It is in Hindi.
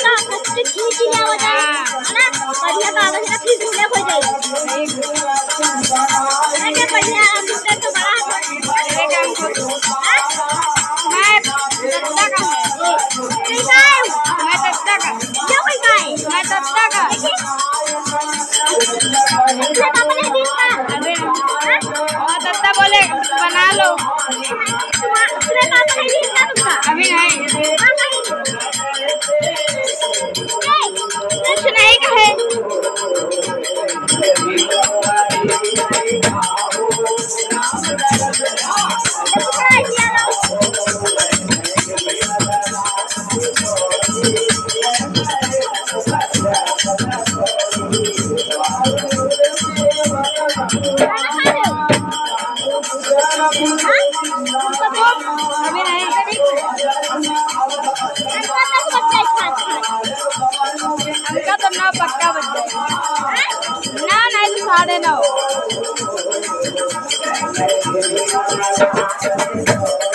का कष्ट खींच लिया हो जाए है ना बढ़िया कागज ना फिर झूले हो जाए है क्या बढ़िया मिस्टर तो बड़ा है काम को मैं दत्ता का नहीं गाय मैं दत्ता का क्या कोई गाय मैं दत्ता का इसलिए पापा ने दी का अबे और दत्ता बोले बना लो तुम्हारे पापा ने दी का तुमका अभी नहीं कुछ नहीं कहे तो ना पक्का बच जाएगा ना नहीं तो 9:30